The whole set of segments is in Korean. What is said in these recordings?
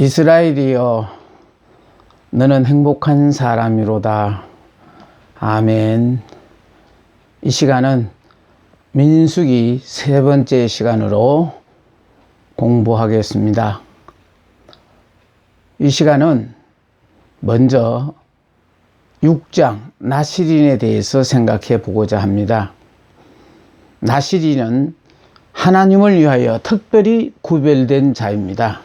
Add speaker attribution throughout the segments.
Speaker 1: 이스라엘이여 너는 행복한 사람이로다. 아멘. 이 시간은 민수기 세 번째 시간으로 공부하겠습니다. 이 시간은 먼저 6장 나시린에 대해서 생각해 보고자 합니다. 나시린은 하나님을 위하여 특별히 구별된 자입니다.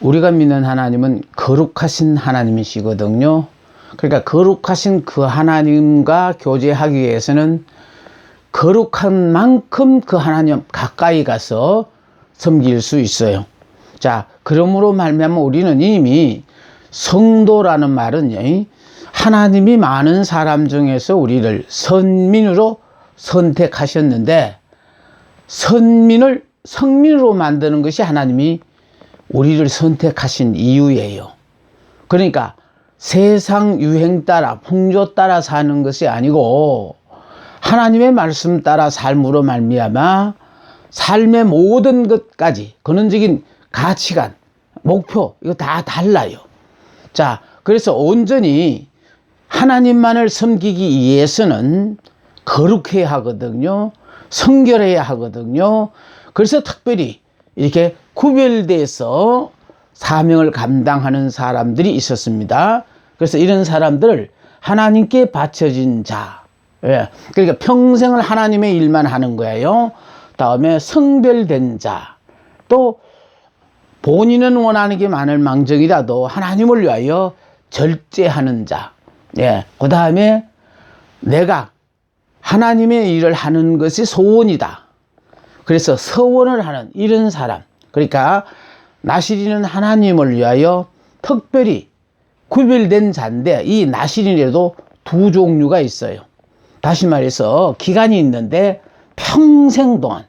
Speaker 1: 우리가 믿는 하나님은 거룩하신 하나님이시거든요. 그러니까 거룩하신 그 하나님과 교제하기 위해서는 거룩한 만큼 그 하나님 가까이 가서 섬길 수 있어요. 자, 그러므로 말미암아 우리는 이미 성도라는 말은 하나님이 많은 사람 중에서 우리를 선민으로 선택하셨는데, 선민을 성민으로 만드는 것이 하나님이 우리를 선택하신 이유예요. 그러니까 세상 유행 따라 풍조 따라 사는 것이 아니고 하나님의 말씀 따라 삶으로 말미암아 삶의 모든 것까지 근원적인 가치관, 목표 이거 다 달라요. 자, 그래서 온전히 하나님만을 섬기기 위해서는 거룩해야 하거든요. 성결해야 하거든요. 그래서 특별히 이렇게 구별돼서 사명을 감당하는 사람들이 있었습니다. 그래서 이런 사람들을 하나님께 바쳐진 자, 그러니까 평생을 하나님의 일만 하는 거예요. 다음에 성별된 자, 또 본인은 원하는 게 많을 망정이라도 하나님을 위하여 절제하는 자, 그 다음에 내가 하나님의 일을 하는 것이 소원이다. 그래서 서원을 하는 이런 사람, 그러니까 나시린은 하나님을 위하여 특별히 구별된 자인데, 이 나시린에도 두 종류가 있어요. 다시 말해서 기간이 있는데 평생 동안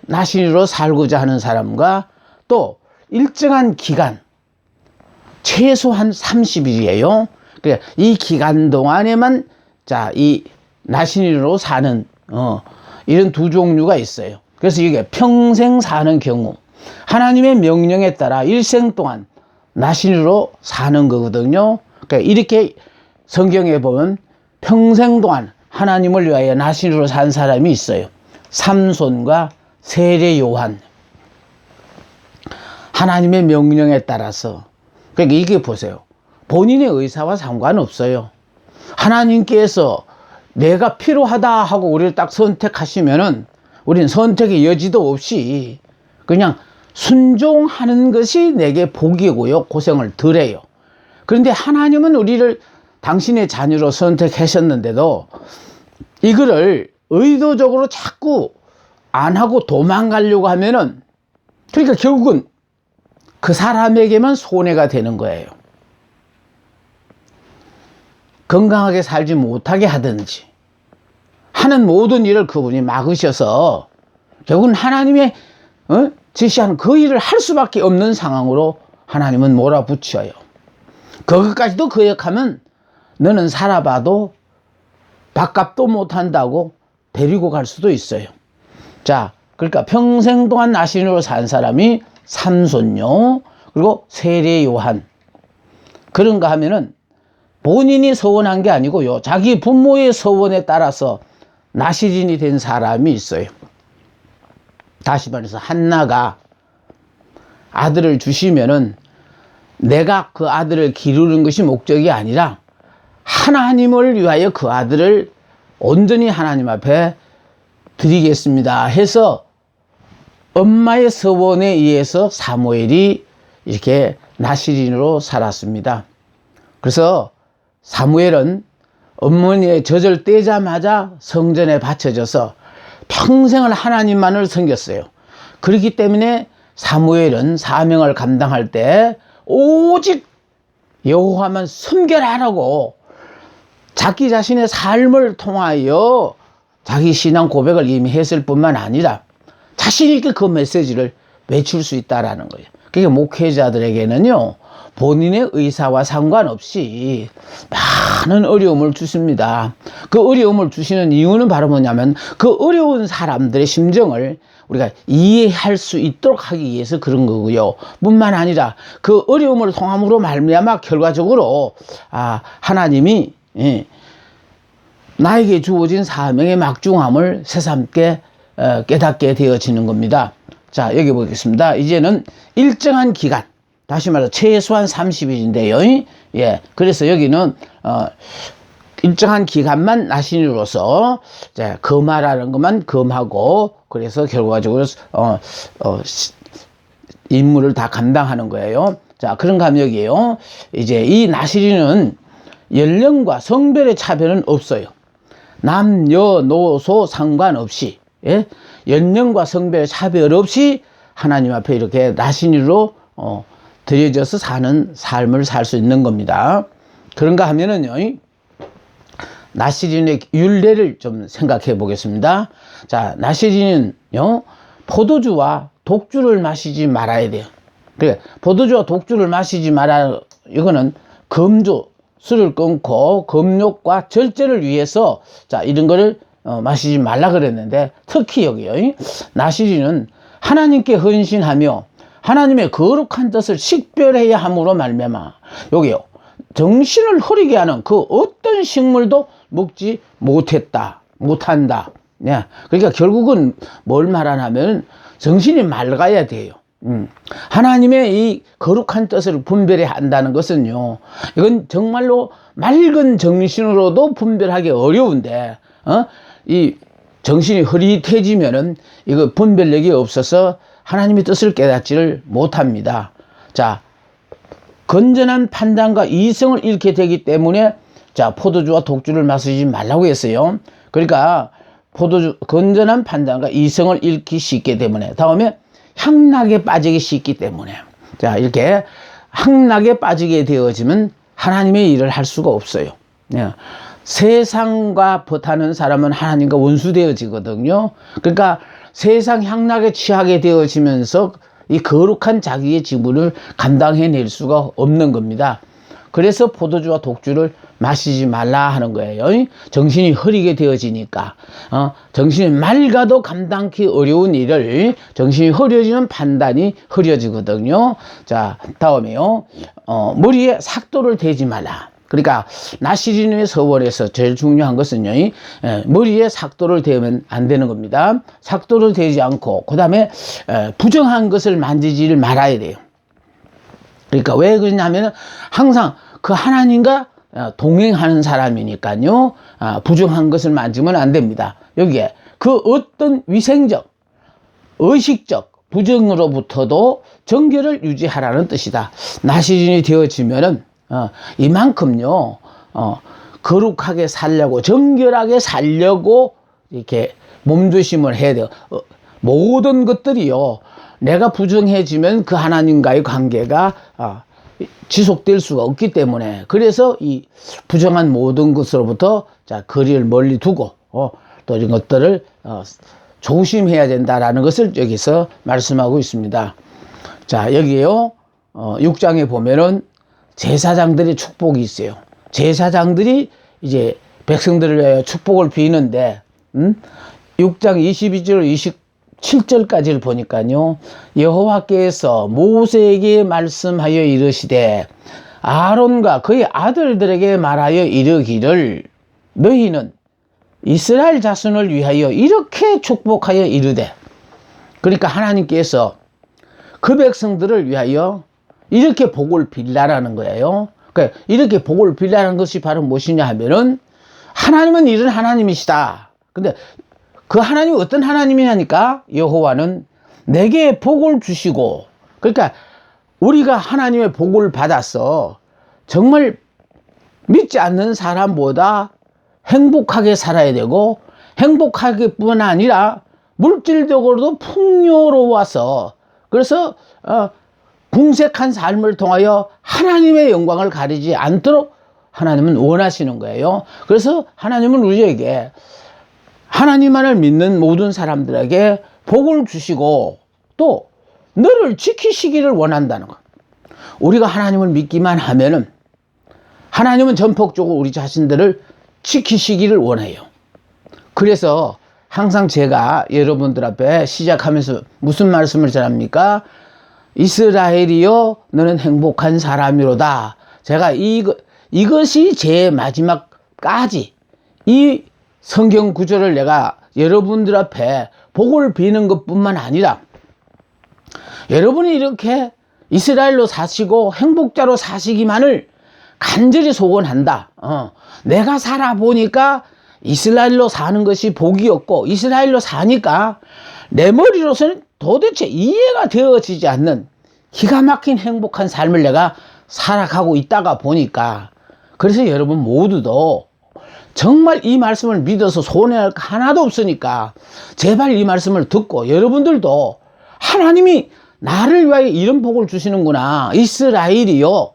Speaker 1: 나시린으로 살고자 하는 사람과, 또 일정한 기간, 최소한 30일이에요. 그러니까 이 기간 동안에만 이 나시린으로 사는 이런 두 종류가 있어요. 그래서 이게 평생 사는 경우, 하나님의 명령에 따라 일생 동안 나시린으로 사는 거거든요. 그러니까 이렇게 성경에 보면 평생 동안 하나님을 위하여 나시린으로 산 사람이 있어요. 삼손과 세례 요한. 하나님의 명령에 따라서. 그러니까 이게 보세요. 본인의 의사와 상관없어요. 하나님께서 내가 필요하다 하고 우리를 딱 선택하시면은 우리는 선택의 여지도 없이 그냥 순종하는 것이 내게 복이고요. 고생을 덜 해요. 그런데 하나님은 우리를 당신의 자녀로 선택하셨는데도 이거를 의도적으로 자꾸 안 하고 도망가려고 하면은, 그러니까 결국은 그 사람에게만 손해가 되는 거예요. 건강하게 살지 못하게 하든지 하는 모든 일을 그분이 막으셔서 결국은 하나님의 지시하는 그 일을 할 수밖에 없는 상황으로 하나님은 몰아붙여요. 그것까지도 거역하면 너는 살아봐도 밥값도 못한다고 데리고 갈 수도 있어요. 자, 그러니까 평생 동안 나시린으로 산 사람이 삼손요, 그리고 세례 요한. 그런가 하면은 본인이 서원한 게 아니고요, 자기 부모의 서원에 따라서 나시린이 된 사람이 있어요. 다시 말해서 한나가 아들을 주시면은 내가 그 아들을 기르는 것이 목적이 아니라 하나님을 위하여 그 아들을 온전히 하나님 앞에 드리겠습니다 해서 엄마의 서원에 의해서 사무엘이 이렇게 나시린으로 살았습니다. 그래서 사무엘은 어머니의 젖을 떼자마자 성전에 바쳐져서 평생을 하나님만을 섬겼어요. 그렇기 때문에 사무엘은 사명을 감당할 때 오직 여호와만 섬겨라라고 자기 자신의 삶을 통하여 자기 신앙 고백을 이미 했을 뿐만 아니라 자신 있게 그 메시지를 외칠 수 있다라는 거예요. 그러니까 목회자들에게는요, 본인의 의사와 상관없이 많은 어려움을 주십니다. 그 어려움을 주시는 이유는 바로 뭐냐면 그 어려운 사람들의 심정을 우리가 이해할 수 있도록 하기 위해서 그런 거고요. 뿐만 아니라 그 어려움을 통함으로 말미암아 결과적으로 하나님이 나에게 주어진 사명의 막중함을 새삼게 깨닫게 되어지는 겁니다. 자, 여기 보겠습니다. 이제는 일정한 기간, 다시 말해 최소한 30일인데요. 예, 그래서 여기는 일정한 기간만 나신으로서 금하라는 것만 금하고, 그래서 결과적으로 임무를 다 감당하는 거예요. 자, 그런가 하면 여기에요, 이제 이 나시린은 연령과 성별의 차별은 없어요. 남녀노소 상관없이, 예? 연령과 성별의 차별 없이 하나님 앞에 이렇게 나신이로 드려져서 사는 삶을 살 수 있는 겁니다. 그런가 하면은요, 나시린의 율례를 좀 생각해 보겠습니다. 자, 나시린은요, 포도주와 독주를 마시지 말아야 돼요. 그래, 포도주와 독주를 마시지 말아, 이거는 금주, 술을 끊고 금욕과 절제를 위해서, 자, 이런 거를 마시지 말라 그랬는데, 특히 여기요, 나시린은 하나님께 헌신하며 하나님의 거룩한 뜻을 식별해야 함으로 말미암아, 여기요, 정신을 흐리게 하는 그 어떤 식물도 먹지 못한다. 네. 그러니까 결국은 뭘 말하냐면 정신이 맑아야 돼요. 하나님의 이 거룩한 뜻을 분별해야 한다는 것은요, 이건 정말로 맑은 정신으로도 분별하기 어려운데, 이 정신이 흐릿해지면은 이거 분별력이 없어서 하나님의 뜻을 깨닫지를 못합니다. 자, 건전한 판단과 이성을 잃게 되기 때문에, 자, 포도주와 독주를 마시지 말라고 했어요. 그러니까 건전한 판단과 이성을 잃기 쉽기 때문에, 다음에 향락에 빠지기 쉽기 때문에, 자, 이렇게 향락에 빠지게 되어지면 하나님의 일을 할 수가 없어요. 예. 세상과 버타는 사람은 하나님과 원수되어지거든요. 그러니까 세상 향락에 취하게 되어지면서 이 거룩한 자기의 직분을 감당해낼 수가 없는 겁니다. 그래서 포도주와 독주를 마시지 말라 하는 거예요. 정신이 흐리게 되어지니까, 정신이 맑아도 감당하기 어려운 일을 정신이 흐려지는 판단이 흐려지거든요. 자, 다음에요, 머리에 삭도를 대지 말라. 그러니까 나시린의 서원에서 제일 중요한 것은요, 머리에 삭도를 대면 안 되는 겁니다. 삭도를 대지 않고, 그 다음에 부정한 것을 만지지를 말아야 돼요. 그러니까 왜 그러냐면 항상 그 하나님과 동행하는 사람이니까요, 부정한 것을 만지면 안 됩니다. 여기에 그 어떤 위생적, 의식적 부정으로부터도 정결을 유지하라는 뜻이다. 나시린이 되어지면은 이만큼요, 거룩하게 살려고, 정결하게 살려고 이렇게 몸조심을 해야 돼요. 모든 것들이요, 내가 부정해지면 그 하나님과의 관계가 지속될 수가 없기 때문에, 그래서 이 부정한 모든 것으로부터, 자, 거리를 멀리 두고 또 이런 것들을 조심해야 된다라는 것을 여기서 말씀하고 있습니다. 자, 여기에요, 6장에 보면은 제사장들의 축복이 있어요. 제사장들이 이제 백성들을 위하여 축복을 비는데, 6장 22절 27절까지를 보니까요, 여호와께서 모세에게 말씀하여 이르시되 아론과 그의 아들들에게 말하여 이르기를, 너희는 이스라엘 자손을 위하여 이렇게 축복하여 이르되, 그러니까 하나님께서 그 백성들을 위하여 이렇게 복을 빌라라는 거예요. 그러니까 이렇게 복을 빌라는 것이 바로 무엇이냐 하면은, 하나님은 이런 하나님이시다. 근데 그 하나님이 어떤 하나님이냐니까, 여호와는 내게 복을 주시고, 그러니까 우리가 하나님의 복을 받아서 정말 믿지 않는 사람보다 행복하게 살아야 되고, 행복하게뿐 아니라 물질적으로도 풍요로워서, 그래서 궁색한 삶을 통하여 하나님의 영광을 가리지 않도록 하나님은 원하시는 거예요. 그래서 하나님은 우리에게, 하나님만을 믿는 모든 사람들에게 복을 주시고, 또 너를 지키시기를 원한다는 것. 우리가 하나님을 믿기만 하면은 하나님은 전폭적으로 우리 자신들을 지키시기를 원해요. 그래서 항상 제가 여러분들 앞에 시작하면서 무슨 말씀을 전합니까? 이스라엘이여 너는 행복한 사람이로다. 제가 이것이 제 마지막까지 이 성경 구절을 내가 여러분들 앞에 복을 비는 것뿐만 아니라 여러분이 이렇게 이스라엘로 사시고 행복자로 사시기만을 간절히 소원한다. 내가 살아보니까 이스라엘로 사는 것이 복이었고 이스라엘로 사니까 내 머리로서는 도대체 이해가 되어지지 않는 기가 막힌 행복한 삶을 내가 살아가고 있다가 보니까 그래서 여러분 모두도 정말 이 말씀을 믿어서 손해할 거 하나도 없으니까 제발 이 말씀을 듣고 여러분들도 하나님이 나를 위하여 이런 복을 주시는구나. 이스라엘이요.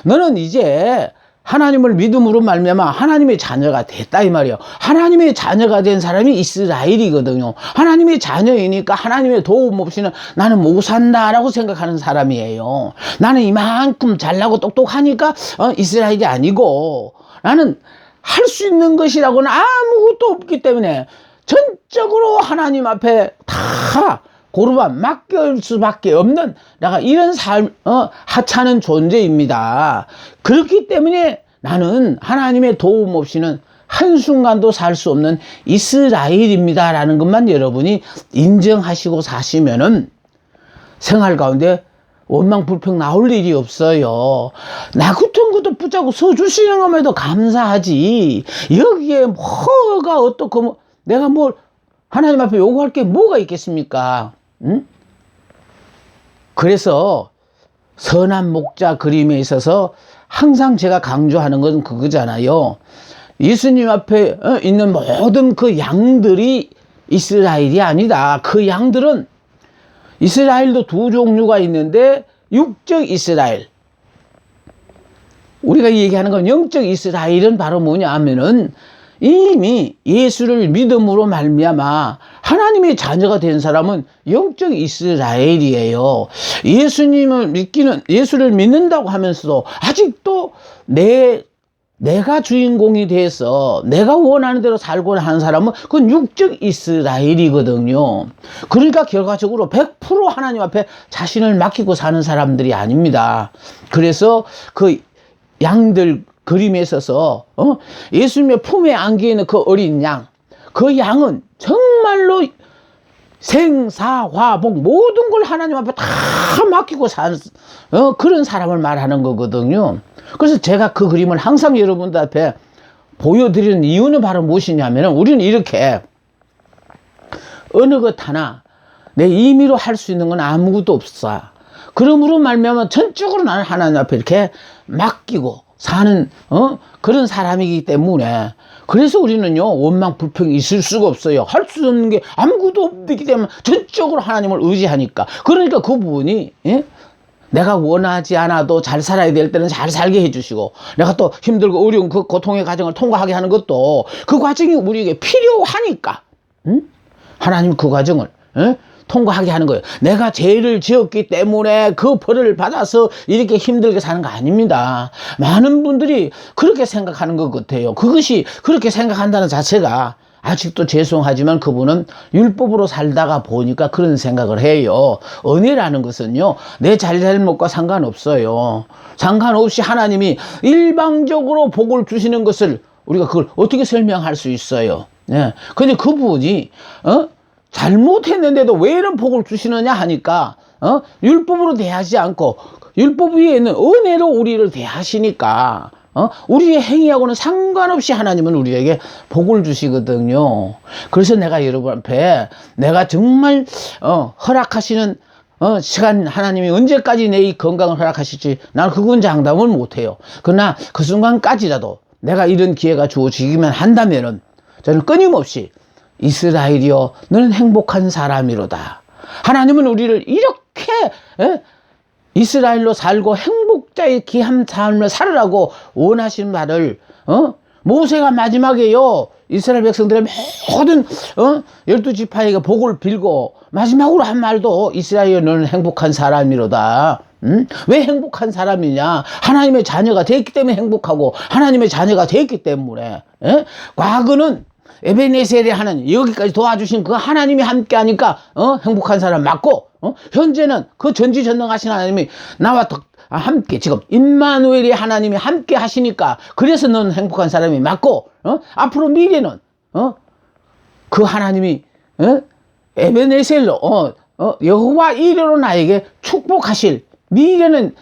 Speaker 1: 너는 이제 하나님을 믿음으로 말미암아 하나님의 자녀가 됐다 이 말이에요. 하나님의 자녀가 된 사람이 이스라엘이거든요. 하나님의 자녀이니까 하나님의 도움 없이는 나는 못 산다라고 생각하는 사람이에요. 나는 이만큼 잘나고 똑똑하니까 이스라엘이 아니고 나는 할 수 있는 것이라고는 아무것도 없기 때문에 전적으로 하나님 앞에 다 고르반 맡길 수밖에 없는 내가 이런 삶 하찮은 존재입니다. 그렇기 때문에 나는 하나님의 도움 없이는 한순간도 살 수 없는 이스라엘입니다 라는 것만 여러분이 인정하시고 사시면은 생활 가운데 원망 불평 나올 일이 없어요. 나 같은 것도 붙잡고 서주시는 것에도 감사하지. 여기에 뭐가 어떻고 내가 뭘 하나님 앞에 요구할 게 뭐가 있겠습니까? 응? 그래서 선한 목자 그림에 있어서 항상 제가 강조하는 건 그거잖아요. 예수님 앞에 있는 모든 그 양들이 이스라엘이 아니다. 그 양들은 이스라엘도 두 종류가 있는데 육적 이스라엘, 우리가 얘기하는 건 영적 이스라엘은 바로 뭐냐 하면은 이미 예수를 믿음으로 말미암아 하나님의 자녀가 된 사람은 영적 이스라엘이에요. 예수를 믿는다고 하면서도 아직도 내가 주인공이 돼서 내가 원하는 대로 살고 하는 사람은 그건 육적 이스라엘이거든요. 그러니까 결과적으로 100% 하나님 앞에 자신을 맡기고 사는 사람들이 아닙니다. 그래서 그 양들 그림에 있어서 예수님의 품에 안겨 있는 그 어린 양, 그 양은 정말로 생사화복 모든 걸 하나님 앞에 다 맡기고 산 그런 사람을 말하는 거거든요. 그래서 제가 그 그림을 항상 여러분들 앞에 보여드리는 이유는 바로 무엇이냐면 우리는 이렇게 어느 것 하나 내 임의로 할 수 있는 건 아무것도 없어. 그러므로 말미암아 전적으로 나는 하나님 앞에 이렇게 맡기고 사는 그런 사람이기 때문에 그래서 우리는요 원망 불평이 있을 수가 없어요. 할 수 없는 게 아무것도 없기 때문에 전적으로 하나님을 의지하니까. 그러니까 그 부분이 내가 원하지 않아도 잘 살아야 될 때는 잘 살게 해주시고 내가 또 힘들고 어려운 그 고통의 과정을 통과하게 하는 것도 그 과정이 우리에게 필요하니까 하나님 그 과정을 통과하게 하는 거예요. 내가 죄를 지었기 때문에 그 벌을 받아서 이렇게 힘들게 사는 거 아닙니다. 많은 분들이 그렇게 생각하는 것 같아요. 그것이 그렇게 생각한다는 자체가 아직도 죄송하지만 그분은 율법으로 살다가 보니까 그런 생각을 해요. 은혜라는 것은요 내 잘잘못과 상관없어요. 상관없이 하나님이 일방적으로 복을 주시는 것을 우리가 그걸 어떻게 설명할 수 있어요. 근데 그분이 잘못했는데도 왜 이런 복을 주시느냐 하니까 율법으로 대하지 않고 율법 위에 있는 은혜로 우리를 대하시니까 우리의 행위하고는 상관없이 하나님은 우리에게 복을 주시거든요. 그래서 내가 여러분 앞에 내가 정말 허락하시는 시간 하나님이 언제까지 내 이 건강을 허락하실지 나는 그건 장담을 못해요. 그러나 그 순간까지라도 내가 이런 기회가 주어지기만 한다면은 저는 끊임없이 이스라엘이여 너는 행복한 사람이로다. 하나님은 우리를 이렇게 이스라엘로 살고 행복자의 귀한 삶을 살으라고 원하신 바를 모세가 마지막에요, 이스라엘 백성들의 모든 12지파에게 복을 빌고 마지막으로 한 말도 이스라엘 너는 행복한 사람이로다. 왜 행복한 사람이냐? 하나님의 자녀가 됐기 때문에 행복하고 하나님의 자녀가 됐기 때문에. 과거는 에베네셀의 하나님, 여기까지 도와주신 그 하나님이 함께 하니까 행복한 사람 맞고, 현재는 그 전지전능하신 하나님이 나와 함께, 지금 임마누엘이 하나님이 함께 하시니까 그래서 너는 행복한 사람이 맞고, 앞으로 미래는 그 하나님이 에베네셀로 여호와 이레로 나에게 축복하실, 미래는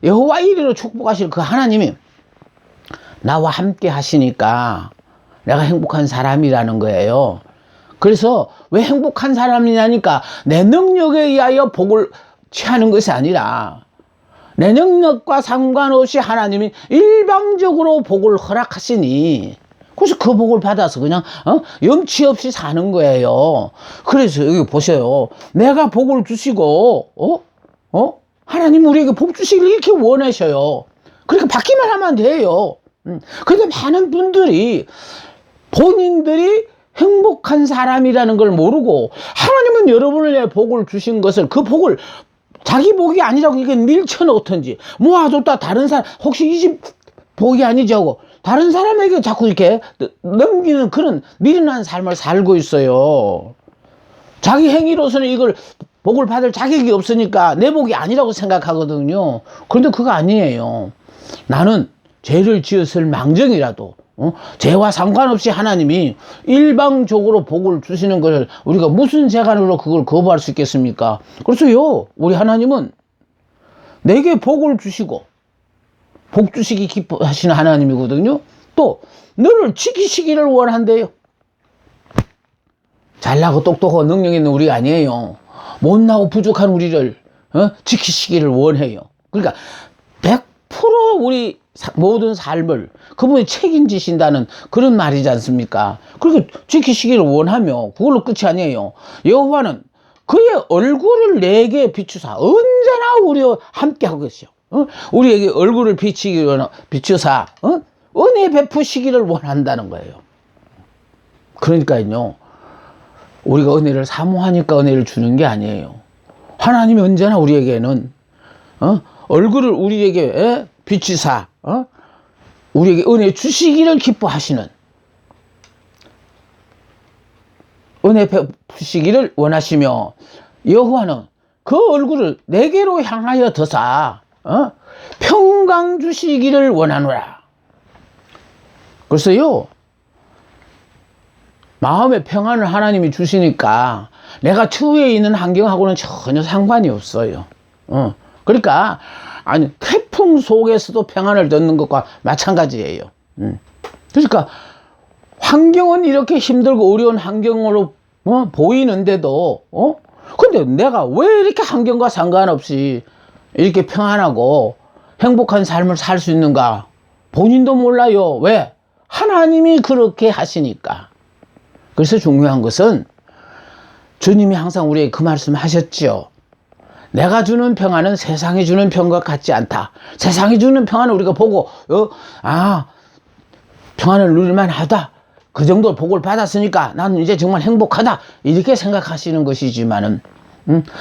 Speaker 1: 여호와 이레로 축복하실 그 하나님이 나와 함께 하시니까 내가 행복한 사람이라는 거예요. 그래서 왜 행복한 사람이냐니까 내 능력에 의하여 복을 취하는 것이 아니라 내 능력과 상관없이 하나님이 일방적으로 복을 허락하시니, 그래서 그 복을 받아서 그냥 염치 없이 사는 거예요. 그래서 여기 보세요. 내가 복을 주시고 하나님 우리에게 복 주시길 이렇게 원하셔요. 그러니까 받기만 하면 돼요. 그런데 많은 분들이 본인들이 행복한 사람이라는 걸 모르고, 하나님은 여러분의 복을 주신 것을, 그 복을 자기 복이 아니라고 이게 밀쳐놓든지 모아뒀다 다른 사람, 혹시 이 집 복이 아니지 하고 다른 사람에게 자꾸 이렇게 넘기는 그런 미련한 삶을 살고 있어요. 자기 행위로서는 이걸 복을 받을 자격이 없으니까 내 복이 아니라고 생각하거든요. 그런데 그거 아니에요. 나는 죄를 지었을 망정이라도 죄와 상관없이 하나님이 일방적으로 복을 주시는 것을 우리가 무슨 재간으로 그걸 거부할 수 있겠습니까? 그래서요, 우리 하나님은 내게 복을 주시고 복 주시기 기뻐하시는 하나님이거든요. 또 너를 지키시기를 원한대요. 잘나고 똑똑하고 능력 있는 우리가 아니에요. 못나고 부족한 우리를 지키시기를 원해요. 그러니까 100% 우리 모든 삶을 그분이 책임지신다는 그런 말이지 않습니까? 그렇게 지키시기를 원하며 그걸로 끝이 아니에요. 여호와는 그의 얼굴을 내게 비추사 언제나 우리와 함께 하고 계시오. 우리에게 얼굴을 비추사 은혜 베푸시기를 원한다는 거예요. 그러니까요, 우리가 은혜를 사모하니까 은혜를 주는 게 아니에요. 하나님이 언제나 우리에게는 얼굴을 우리에게 비추사 우리에게 은혜 주시기를 기뻐하시는, 은혜 베푸시기를 원하시며, 여호와는 그 얼굴을 내게로 향하여 드사 평강 주시기를 원하노라. 그래서요, 마음의 평안을 하나님이 주시니까 내가 추위에 있는 환경하고는 전혀 상관이 없어요. 그러니까 아니, 태풍 속에서도 평안을 얻는 것과 마찬가지예요. 그러니까 환경은 이렇게 힘들고 어려운 환경으로 보이는데도 근데 내가 왜 이렇게 환경과 상관없이 이렇게 평안하고 행복한 삶을 살 수 있는가? 본인도 몰라요. 왜? 하나님이 그렇게 하시니까. 그래서 중요한 것은 주님이 항상 우리에게 그 말씀 하셨죠. 내가 주는 평안은 세상이 주는 평안과 같지 않다. 세상이 주는 평안을 우리가 보고 평안을 누릴만 하다. 그 정도 복을 받았으니까 나는 이제 정말 행복하다. 이렇게 생각하시는 것이지만은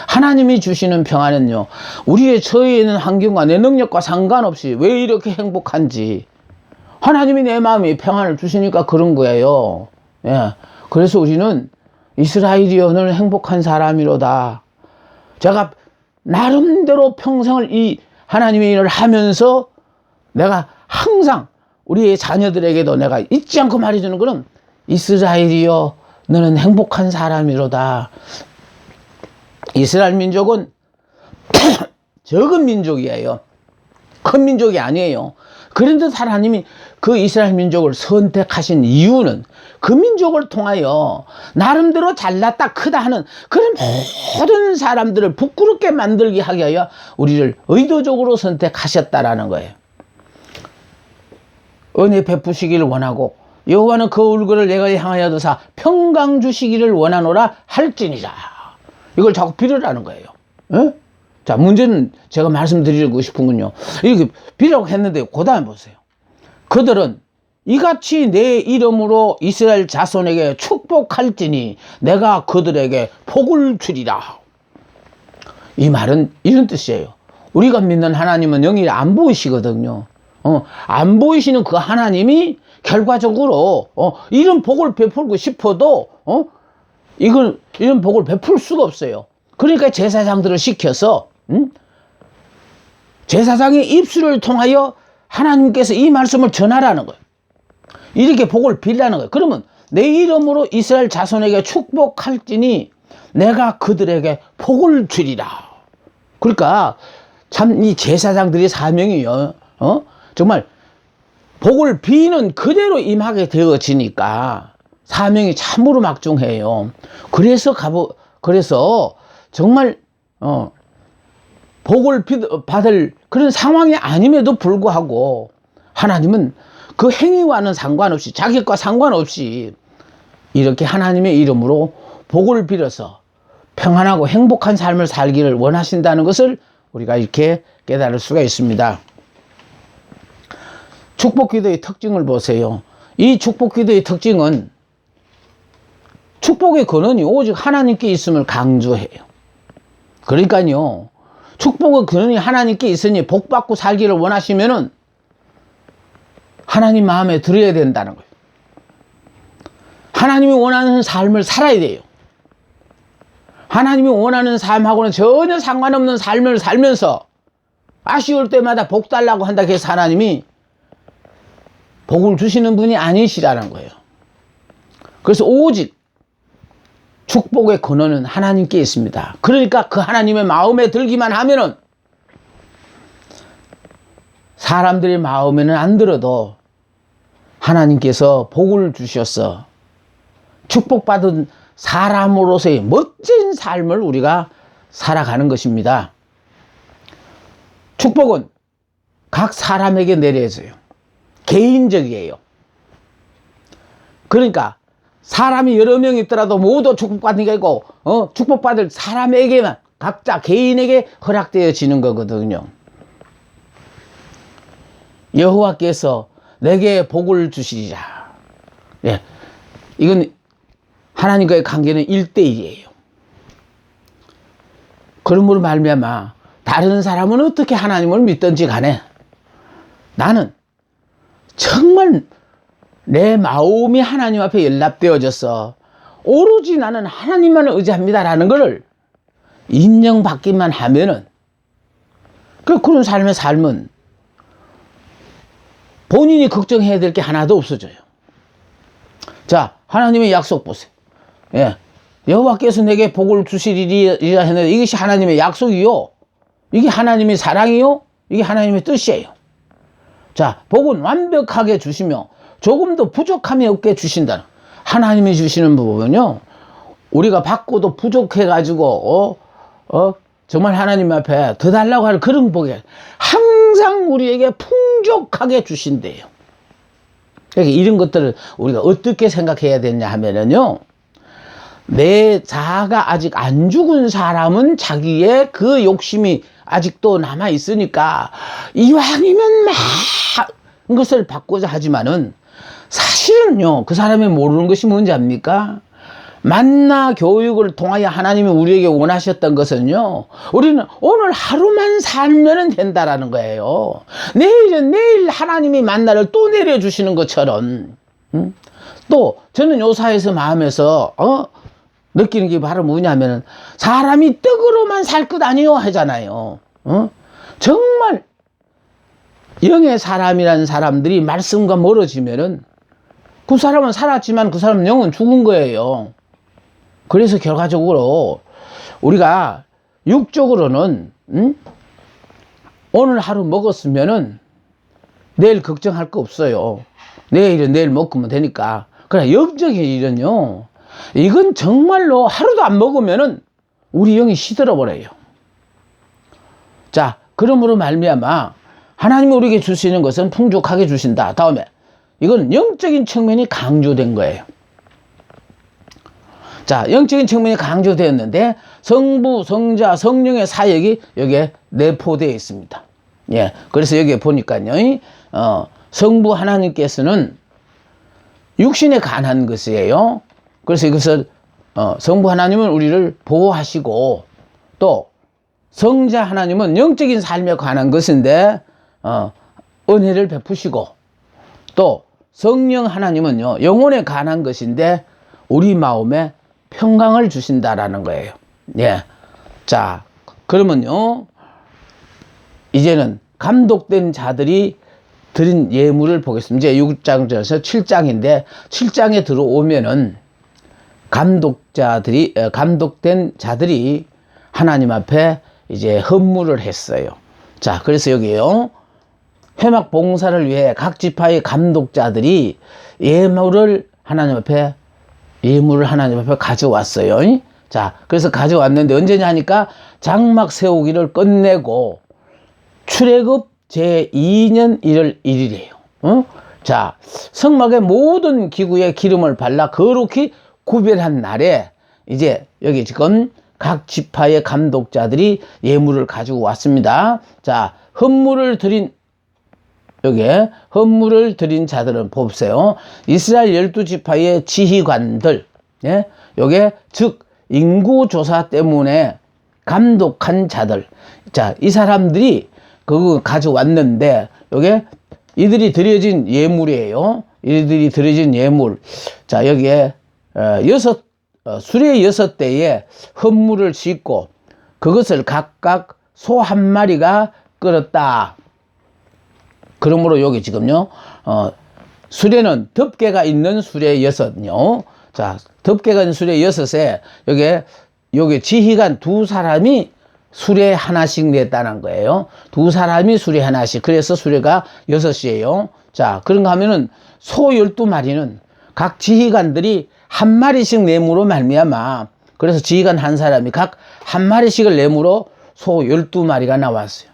Speaker 1: 하나님이 주시는 평안은요, 우리의 처해 있는 환경과 내 능력과 상관없이 왜 이렇게 행복한지 하나님이 내 마음에 평안을 주시니까 그런 거예요. 예. 그래서 우리는 이스라엘이여 너는 행복한 사람이로다. 제가 나름대로 평생을 이 하나님의 일을 하면서 내가 항상 우리의 자녀들에게도 내가 잊지 않고 말해주는 것은 이스라엘이여 너는 행복한 사람이로다. 이스라엘 민족은 적은 민족이에요. 큰 민족이 아니에요. 그런데 하나님이 그 이스라엘 민족을 선택하신 이유는 그 민족을 통하여 나름대로 잘났다 크다 하는 그런 모든 사람들을 부끄럽게 만들게 하게 하여 우리를 의도적으로 선택하셨다라는 거예요. 은혜 베푸시기를 원하고 여호와는 그 얼굴을 내가 향하여 드사 평강 주시기를 원하노라 할지니라. 이걸 자꾸 빌으라는 거예요. 에? 자, 문제는 제가 말씀드리고 싶은 건요, 이렇게 빌라고 했는데 그 다음에 보세요. 그들은 이같이 내 이름으로 이스라엘 자손에게 축복할지니 내가 그들에게 복을 주리라. 이 말은 이런 뜻이에요. 우리가 믿는 하나님은 영이 안 보이시거든요. 안 보이시는 그 하나님이 결과적으로 이런 복을 베풀고 싶어도 이런 복을 베풀 수가 없어요. 그러니까 제사장들을 시켜서 제사장의 입술을 통하여 하나님께서 이 말씀을 전하라는 거예요. 이렇게 복을 빌라는 거예요. 그러면 내 이름으로 이스라엘 자손에게 축복할지니 내가 그들에게 복을 주리라. 그러니까 참 이 제사장들의 사명이요. 정말 복을 비는 그대로 임하게 되어지니까 사명이 참으로 막중해요. 그래서 정말 복을 받을 그런 상황이 아님에도 불구하고 하나님은 그 행위와는 상관없이 자격과 상관없이 이렇게 하나님의 이름으로 복을 빌어서 평안하고 행복한 삶을 살기를 원하신다는 것을 우리가 이렇게 깨달을 수가 있습니다. 축복기도의 특징을 보세요. 이 축복기도의 특징은 축복의 근원이 오직 하나님께 있음을 강조해요. 그러니까요, 축복의 근원이 하나님께 있으니 복받고 살기를 원하시면은 하나님 마음에 들어야 된다는 거예요. 하나님이 원하는 삶을 살아야 돼요. 하나님이 원하는 삶하고는 전혀 상관없는 삶을 살면서 아쉬울 때마다 복 달라고 한다고 해서 하나님이 복을 주시는 분이 아니시라는 거예요. 그래서 오직 축복의 근원은 하나님께 있습니다. 그러니까 그 하나님의 마음에 들기만 하면은 사람들의 마음에는 안 들어도 하나님께서 복을 주셔서 축복받은 사람으로서의 멋진 삶을 우리가 살아가는 것입니다. 축복은 각 사람에게 내려져요. 개인적이에요. 그러니까 사람이 여러 명 있더라도 모두 축복받는 게 아니고 축복받을 사람에게만 각자 개인에게 허락되어지는 거거든요. 여호와께서 내게 복을 주시리라. 예, 이건 하나님과의 관계는 1대1이에요. 그러므로 말미암아 다른 사람은 어떻게 하나님을 믿든지 간에 나는 정말 내 마음이 하나님 앞에 연락되어져서 오로지 나는 하나님만을 의지합니다라는 것을 인정받기만 하면은 그런 삶의 삶은 본인이 걱정해야 될 게 하나도 없어져요. 자, 하나님의 약속 보세요. 예, 여호와께서 내게 복을 주시리라 했는데 이것이 하나님의 약속이요. 이게 하나님의 사랑이요. 이게 하나님의 뜻이에요. 자, 복은 완벽하게 주시며 조금도 부족함이 없게 주신다는 하나님이 주시는 부분은요. 우리가 받고도 부족해가지고 정말 하나님 앞에 더 달라고 하는 그런 복이 항상 우리에게 풍족하게 주신대요. 그러니까 이런 것들을 우리가 어떻게 생각해야 되냐 하면은요. 내 자아가 아직 안 죽은 사람은 자기의 그 욕심이 아직도 남아 있으니까 이왕이면 막 것을 받고자 하지만은 사실은요, 그 사람이 모르는 것이 뭔지 압니까? 만나 교육을 통하여 하나님이 우리에게 원하셨던 것은요, 우리는 오늘 하루만 살면 된다라는 거예요. 내일은 내일 하나님이 만나를 또 내려주시는 것처럼, 또 저는 요사에서 마음에서 느끼는 게 바로 뭐냐면은 사람이 떡으로만 살 것 아니요 하잖아요. 정말 영의 사람이라는 사람들이 말씀과 멀어지면은 그 사람은 살았지만 그 사람은 영은 죽은 거예요. 그래서 결과적으로 우리가 육적으로는 오늘 하루 먹었으면은 내일 걱정할 거 없어요. 내일은 내일 먹으면 되니까. 그러나 영적인 일은요, 이건 정말로 하루도 안 먹으면은 우리 영이 시들어 버려요. 자, 그러므로 말미암아 하나님이 우리에게 주시는 것은 풍족하게 주신다. 다음에 이건 영적인 측면이 강조된 거예요. 자, 영적인 측면이 강조되었는데 성부, 성자, 성령의 사역이 여기에 내포되어 있습니다. 예, 그래서 여기에 보니까요, 성부 하나님께서는 육신에 관한 것이에요. 그래서 이것을 성부 하나님은 우리를 보호하시고, 또 성자 하나님은 영적인 삶에 관한 것인데 은혜를 베푸시고, 또 성령 하나님은요 영혼에 관한 것인데 우리 마음에 평강을 주신다라는 거예요. 예. 자, 그러면요 이제는 감독된 자들이 드린 예물을 보겠습니다. 이제 6장에서 7장인데 7장에 들어오면은 감독된 자들이 하나님 앞에 이제 헌물을 했어요. 자, 그래서 여기요 회막 봉사를 위해 각 지파의 감독자들이 예물을 하나님 앞에 가져왔어요. 자, 그래서 가져왔는데 언제냐 하니까 장막 세우기를 끝내고 출애굽 제2년 1월 1일이에요. 자, 성막의 모든 기구에 기름을 발라 거룩히 구별한 날에 이제 여기 지금 각 지파의 감독자들이 예물을 가지고 왔습니다. 자, 헌물을 드린 자들은 보세요. 이스라엘 12지파의 지휘관들, 예? 요게 즉 인구조사 때문에 감독한 자들. 자, 이 사람들이 그거 가져왔는데 요게 이들이 드려진 예물이에요. 이들이 드려진 예물. 자, 여기에 수레 6대에 헌물을 싣고 그것을 각각 소 한 마리가 끌었다. 그러므로 여기 지금요 수레는 덮개가 있는 수레 6요. 자, 덮개가 있는 수레 6에 여기 지휘관 두 사람이 수레 하나씩 냈다는 거예요. 두 사람이 수레 하나씩. 그래서 수레가 6이에요. 자, 그런가 하면은 소 12마리는 각 지휘관들이 한 마리씩 내므로 말미암아. 그래서 지휘관 한 사람이 각 한 마리씩을 내므로 소 12마리가 나왔어요.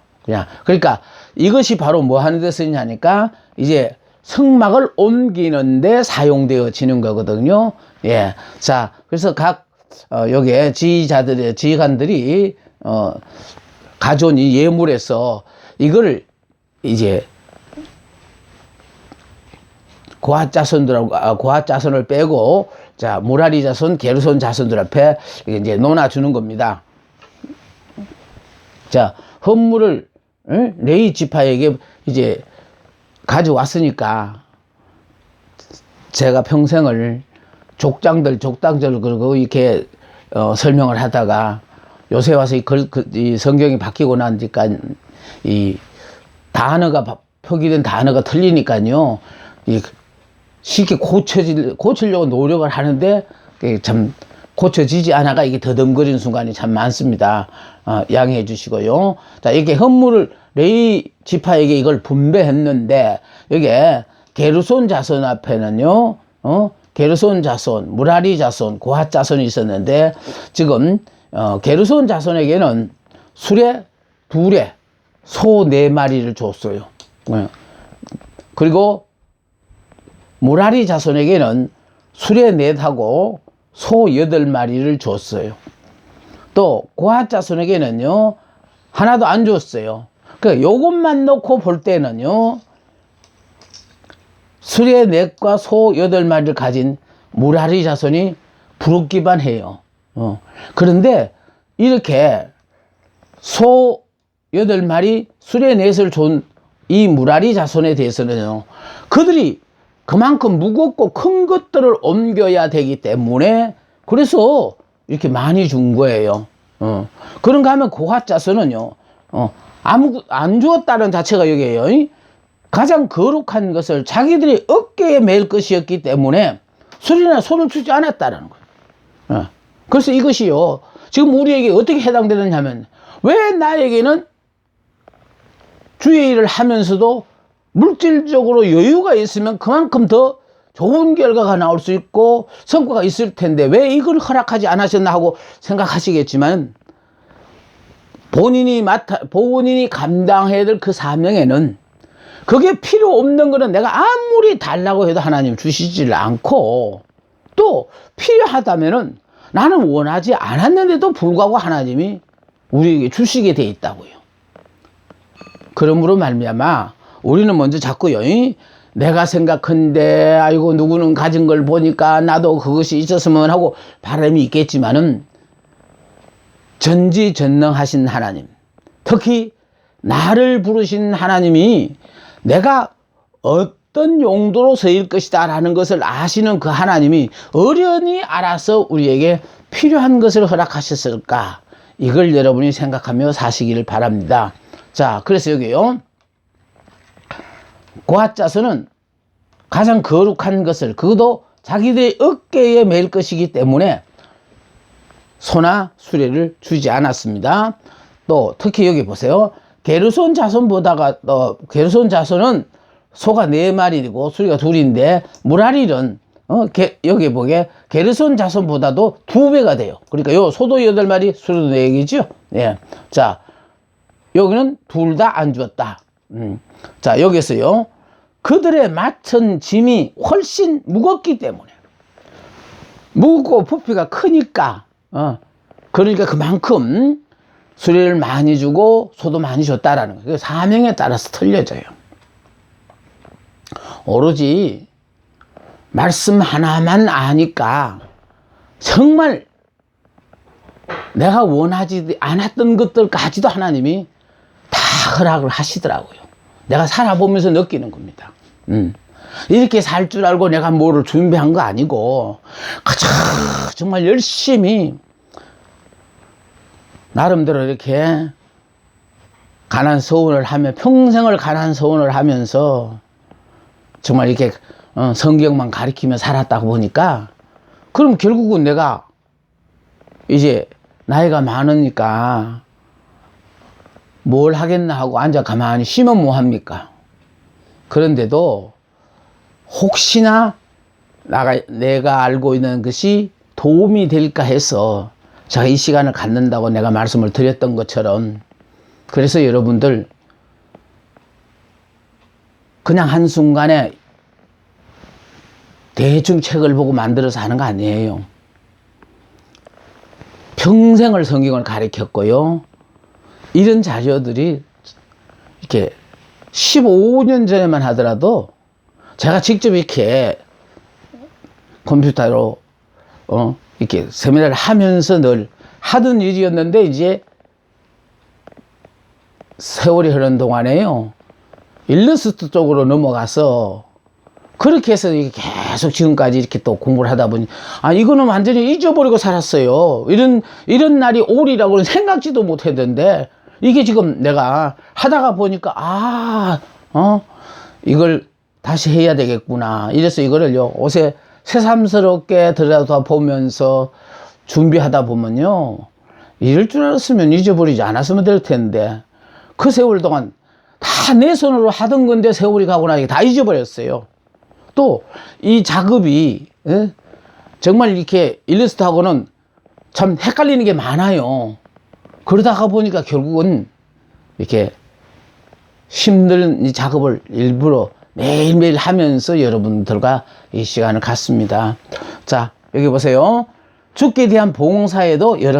Speaker 1: 그러니까 이것이 바로 뭐 하는 데 쓰이냐니까 이제 성막을 옮기는데 사용되어지는 거거든요. 예. 자, 그래서 각 여기에 지휘관들이 가져온 이 예물에서 이거를 이제 고핫 자손을 빼고, 자, 무라리 자손, 게르손 자손들 앞에 이제 놓아주는 겁니다. 자, 헌물을 레위 지파에게 이제 가져왔으니까 제가 평생을 족장들 그러고 이렇게 설명을 하다가 요새 와서 이 성경이 바뀌고 나니까 이 단어가 표기된 단어가 틀리니까요. 쉽게 고치려고 노력을 하는데 참 고쳐지지 않아가 이게 더듬거리는 순간이 참 많습니다. 양해해 주시고요. 자, 이렇게 헌물을 레위 지파에게 이걸 분배했는데 여기에 게르손 자손 앞에는요, 게르손 자손, 무라리 자손, 고핫 자손이 있었는데 지금 게르손 자손에게는 수레 2대, 소 4마리를 줬어요. 그리고 무라리 자손에게는 수레 4하고 소 8마리를 줬어요. 또 고핫 자손에게는요 하나도 안 줬어요. 그러니까 요것만 놓고 볼 때는요 수레 4과 소 8마리를 가진 무라리 자손이 부럽기만 해요. 그런데 이렇게 소 8마리, 수레 4을 준 이 무라리 자손에 대해서는요 그들이 그만큼 무겁고 큰 것들을 옮겨야 되기 때문에 그래서 이렇게 많이 준 거예요. 그런가 하면 고핫 자손은요 안 주었다는 자체가 여기에요. 가장 거룩한 것을 자기들이 어깨에 맬 것이었기 때문에 수레나 소를 주지 않았다는 거예요. 그래서 이것이요 지금 우리에게 어떻게 해당되느냐 하면 왜 나에게는 주의 일을 하면서도 물질적으로 여유가 있으면 그만큼 더 좋은 결과가 나올 수 있고 성과가 있을 텐데 왜 이걸 허락하지 않으셨나 하고 생각하시겠지만 본인이 감당해야 될 그 사명에는 그게 필요 없는 거는 내가 아무리 달라고 해도 하나님 주시지를 않고 또 필요하다면은 나는 원하지 않았는데도 불구하고 하나님이 우리에게 주시게 돼 있다고요. 그러므로 말미암아 우리는 먼저 자꾸요 내가 생각한데 아이고 누구는 가진 걸 보니까 나도 그것이 있었으면 하고 바람이 있겠지만은 전지전능하신 하나님, 특히 나를 부르신 하나님이 내가 어떤 용도로 쓰일 것이다 라는 것을 아시는 그 하나님이 어련히 알아서 우리에게 필요한 것을 허락하셨을까, 이걸 여러분이 생각하며 사시기를 바랍니다. 자, 그래서 여기요, 고아자손은 가장 거룩한 것을, 그것도 자기들의 어깨에 맬 것이기 때문에 소나 수레를 주지 않았습니다. 또 특히 여기 보세요. 게르손 자손보다가 게르손 자손은 소가 4마리고 수레가 2인데 무라릴은 여기 보게 게르손 자손보다도 2배가 돼요. 그러니까 요 소도 8마리, 수레도 4개죠. 예. 자, 여기는 둘 다 안 주었다. 자, 여기서요, 그들의 맡은 짐이 훨씬 무겁기 때문에, 무겁고 부피가 크니까, 그러니까 그만큼 수레를 많이 주고 소도 많이 줬다라는 거예요. 사명에 따라서 틀려져요. 오로지 말씀 하나만 아니까 정말 내가 원하지 않았던 것들까지도 하나님이 다 허락을 하시더라고요. 내가 살아보면서 느끼는 겁니다. 이렇게 살 줄 알고 내가 뭐를 준비한 거 아니고 정말 열심히 나름대로 이렇게 가난 서원을 하며 평생을 가난 서원을 하면서 정말 이렇게 성경만 가리키며 살았다고 보니까, 그럼 결국은 내가 이제 나이가 많으니까 뭘 하겠나 하고 앉아 가만히 쉬면 뭐합니까? 그런데도 혹시나 내가 알고 있는 것이 도움이 될까 해서 제가 이 시간을 갖는다고 내가 말씀을 드렸던 것처럼, 그래서 여러분들 그냥 한순간에 대충 책을 보고 만들어서 하는 거 아니에요. 평생을 성경을 가르쳤고요. 이런 자료들이 이렇게 15년 전에만 하더라도 제가 직접 이렇게 컴퓨터로 이렇게 세미나를 하면서 늘 하던 일이었는데, 이제 세월이 흐른 동안에요, 일러스트 쪽으로 넘어가서 그렇게 해서 계속 지금까지 이렇게 또 공부를 하다 보니, 이거는 완전히 잊어버리고 살았어요. 이런 날이 오리라고는 생각지도 못했는데, 이게 지금 내가 하다가 보니까, 이걸 다시 해야 되겠구나. 이래서 이거를요, 옷에 새삼스럽게 들여다보면서 준비하다 보면요, 이럴 줄 알았으면 잊어버리지 않았으면 될 텐데, 그 세월 동안 다 내 손으로 하던 건데 세월이 가고 나니까 다 잊어버렸어요. 또 이 작업이 정말 이렇게 일러스트하고는 참 헷갈리는 게 많아요. 그러다가 보니까 결국은 이렇게 힘든 이 작업을 일부러 매일매일 하면서 여러분들과 이 시간을 갖습니다. 자, 여기 보세요. 죽게 대한 봉사에도 여러